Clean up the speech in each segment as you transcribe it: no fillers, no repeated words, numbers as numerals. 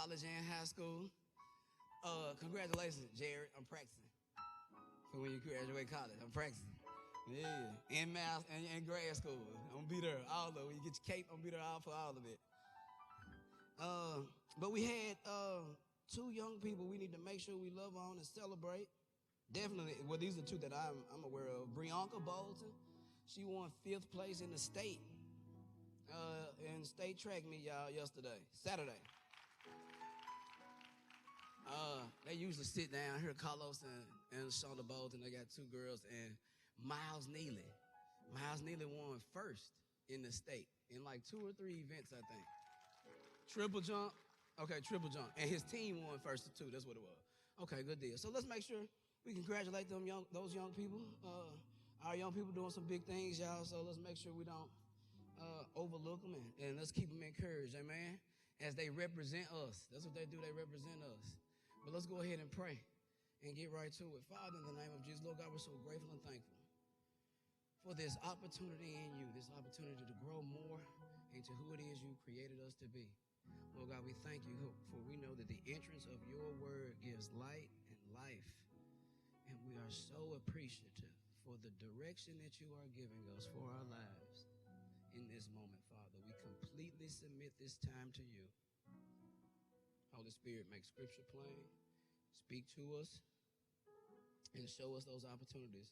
college and high school. Congratulations, Jared. I'm practicing for when you graduate college. I'm practicing. Yeah, in math and in grad school. I'm gonna be there all of it. When you get your cape, I'm gonna be there all for all of it. But we had two young people we need to make sure we love on and celebrate. Definitely, well, these are two that I'm aware of. Brianka Bolton, she won 5th place in the state in state track meet, y'all, Saturday. They usually sit down here, Carlos and Shonda Bolton. They got 2 girls, and Miles Neely. Miles Neely won 1st in the state in like 2 or 3 events, I think. Triple jump. Okay, triple jump. And his team won 1st too. That's what it was. Okay, good deal. So let's make sure we congratulate those young people. Our young people doing some big things, y'all. So let's make sure we don't overlook them and let's keep them encouraged, amen, as they represent us. That's what they do. They represent us. But let's go ahead and pray and get right to it. Father, in the name of Jesus, Lord God, we're so grateful and thankful for this opportunity in you, this opportunity to grow more into who it is you created us to be. Lord God, we thank you for we know that the entrance of your word gives light and life. And we are so appreciative for the direction that you are giving us for our lives in this moment, Father. We completely submit this time to you. Holy Spirit, make scripture plain, speak to us, and show us those opportunities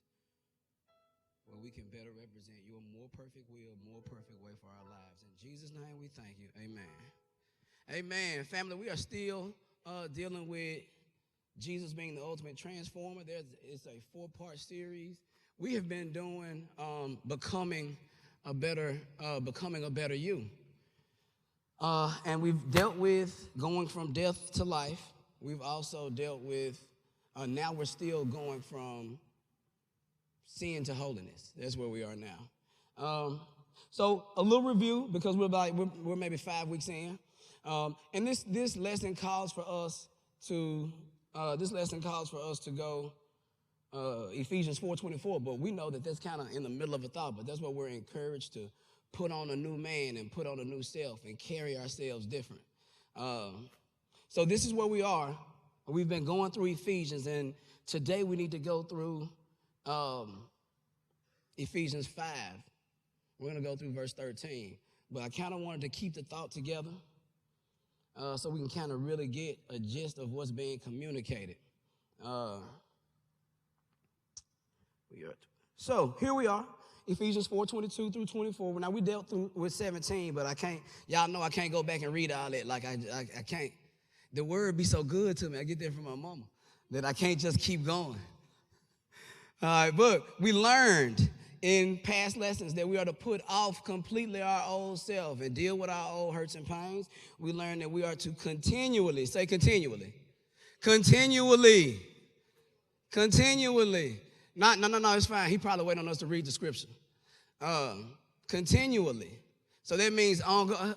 where we can better represent your more perfect will, more perfect way for our lives. In Jesus' name we thank you. Amen. Amen. Family, we are still dealing with Jesus being the ultimate transformer. It's a 4-part series. We have been doing becoming a better you. And we've dealt with going from death to life. We've also dealt with, now we're still going from sin to holiness. That's where we are now. So a little review, because we're maybe 5 weeks in. And this lesson calls for us to go Ephesians 4:24, but we know that that's kind of in the middle of a thought, but that's what we're encouraged to put on a new man and put on a new self and carry ourselves different. So this is where we are. We've been going through Ephesians, and today we need to go through Ephesians 5. We're going to go through verse 13, but I kind of wanted to keep the thought together so we can kind of really get a gist of what's being communicated. So here we are, Ephesians 4:22 through 24. Now we dealt through with 17, but y'all know I can't go back and read all that. Like I can't. The word be so good to me. I get that from my mama that I can't just keep going. All right, but we learned in past lessons that we are to put off completely our old self and deal with our old hurts and pains. We learned that we are to continually, say continually. No, it's fine. He probably waiting on us to read the scripture. Continually. So that means over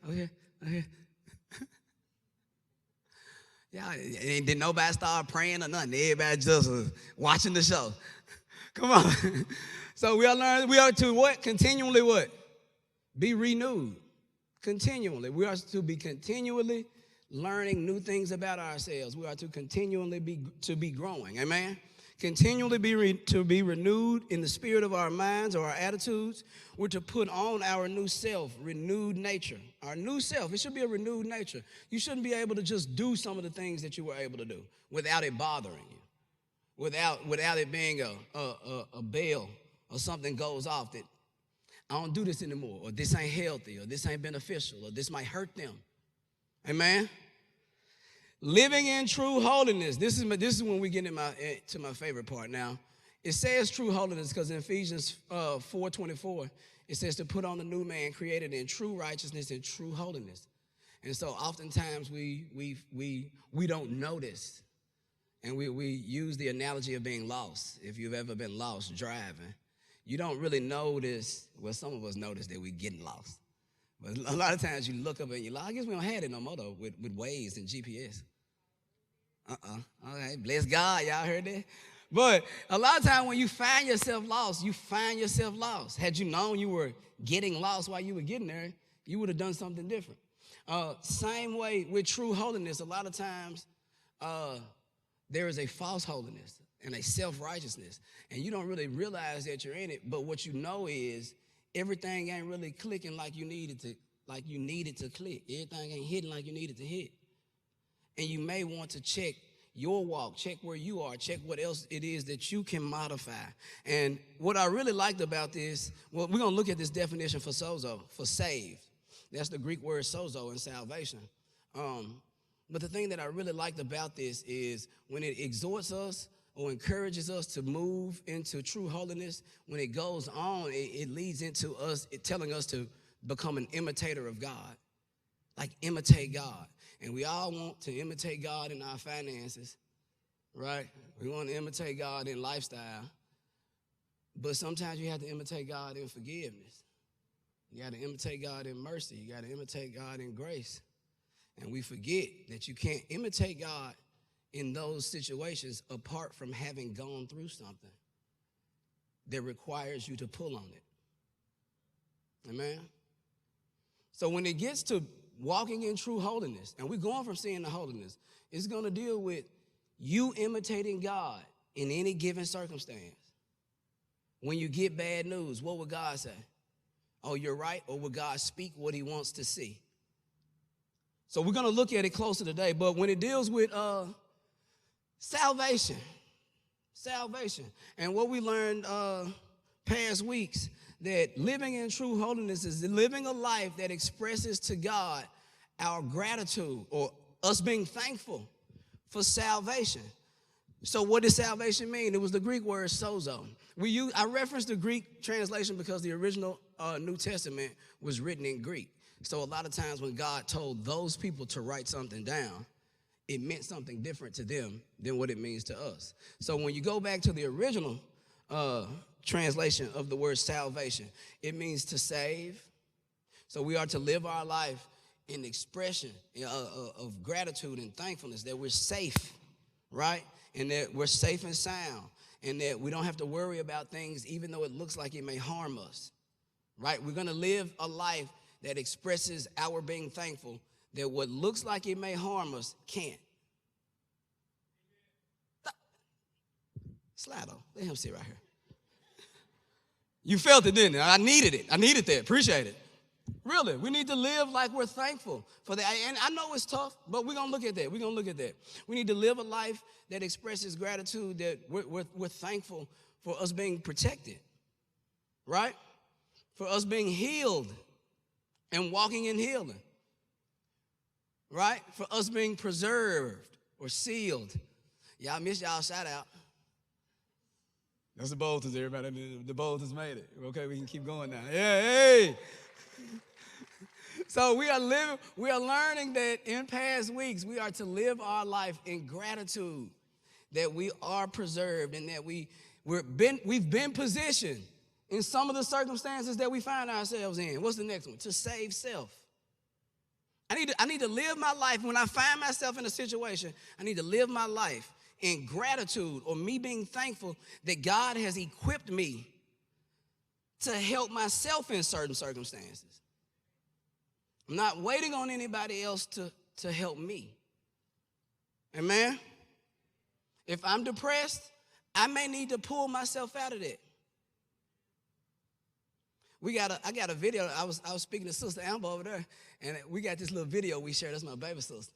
here. Yeah, did nobody start praying or nothing. Everybody just watching the show. Come on. So we are to what? Continually what? Be renewed. Continually. We are to be continually learning new things about ourselves. We are to continually be growing. Amen? Continually to be renewed in the spirit of our minds or our attitudes. We're to put on our new self, renewed nature. Our new self, it should be a renewed nature. You shouldn't be able to just do some of the things that you were able to do without it bothering you, without it being a bell or something goes off that I don't do this anymore, or this ain't healthy, or this ain't beneficial, or this might hurt them. Amen? Living in true holiness. This is when we get to my favorite part. Now, it says true holiness because in Ephesians 4:24, it says to put on the new man created in true righteousness and true holiness. And so oftentimes we don't notice, and we use the analogy of being lost. If you've ever been lost driving, you don't really notice. Well, some of us notice that we're getting lost. But a lot of times you look up and you're like, I guess we don't have it no more though with Waze and GPS. All right, bless God, y'all heard that? But a lot of times when you find yourself lost, you find yourself lost. Had you known you were getting lost while you were getting there, you would have done something different. Same way with true holiness, a lot of times there is a false holiness and a self-righteousness, and you don't really realize that you're in it, but what you know is everything ain't really clicking like you needed to click. Everything ain't hitting like you needed to hit. And you may want to check your walk, check where you are, check what else it is that you can modify. And what I really liked about this, well, we're going to look at this definition for sozo, for saved. That's the Greek word sozo in salvation. But the thing that I really liked about this is when it exhorts us or encourages us to move into true holiness, when it goes on, it leads into us telling us to become an imitator of God, like imitate God. And we all want to imitate God in our finances, right? We want to imitate God in lifestyle. But sometimes you have to imitate God in forgiveness. You got to imitate God in mercy. You got to imitate God in grace. And we forget that you can't imitate God in those situations apart from having gone through something that requires you to pull on it. Amen? So when it gets to walking in true holiness, and we're going from sin to holiness, it's going to deal with you imitating God in any given circumstance. When you get bad news, what would God say? Oh, you're right, or would God speak what he wants to see? So we're going to look at it closer today, but when it deals with salvation, and what we learned past weeks, that living in true holiness is living a life that expresses to God our gratitude or us being thankful for salvation. So what does salvation mean? It was the Greek word sozo. I referenced the Greek translation because the original New Testament was written in Greek. So a lot of times when God told those people to write something down, it meant something different to them than what it means to us. So when you go back to the original translation of the word salvation, it means to save. So we are to live our life in expression of gratitude and thankfulness that we're safe, right? And that we're safe and sound, and that we don't have to worry about things even though it looks like it may harm us, right? We're going to live a life that expresses our being thankful that what looks like it may harm us can't. Slado, let him sit right here. You felt it, didn't you? I needed it. I needed that. Appreciate it. Really, we need to live like we're thankful for that. And I know it's tough, but we're going to look at that. We need to live a life that expresses gratitude, that we're thankful for us being protected, right? For us being healed and walking in healing, right? For us being preserved or sealed. Y'all miss y'all shout out. That's the BOLCC, everybody. The BOLCC made it. Okay, we can keep going now. Yeah, hey. So we are learning that in past weeks, we are to live our life in gratitude, that we are preserved and that we've been positioned in some of the circumstances that we find ourselves in. What's the next one? To save self. I need to live my life when I find myself in a situation. I need to live my life in gratitude, or me being thankful that God has equipped me to help myself in certain circumstances. I'm not waiting on anybody else to help me. Amen? If I'm depressed, I may need to pull myself out of that. I got a video. I was speaking to Sister Amber over there, and we got this little video we shared. That's my baby sister.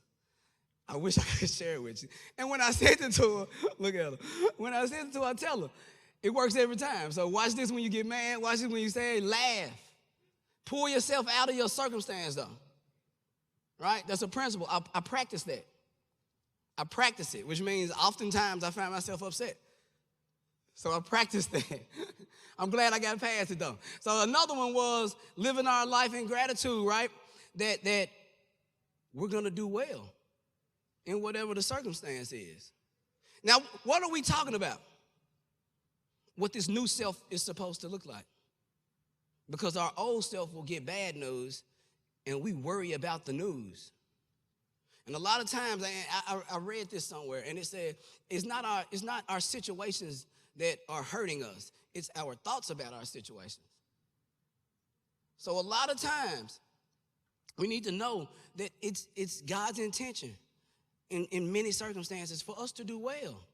I wish I could share it with you. And when I sent it to her, look at her. When I sent it to her, I tell her, it works every time. So watch this when you get mad. Watch this when you say, laugh. Pull yourself out of your circumstance, though. Right? That's a principle. I practice that. I practice it, which means oftentimes I find myself upset. So I practice that. I'm glad I got past it, though. So another one was living our life in gratitude, right? That we're going to do well in whatever the circumstance is. Now, what are we talking about? What this new self is supposed to look like. Because our old self will get bad news, and we worry about the news. And a lot of times, I read this somewhere, and it said, it's not our situations that are hurting us. It's our thoughts about our situations. So a lot of times, We need to know that it's God's intention in many circumstances for us to do well.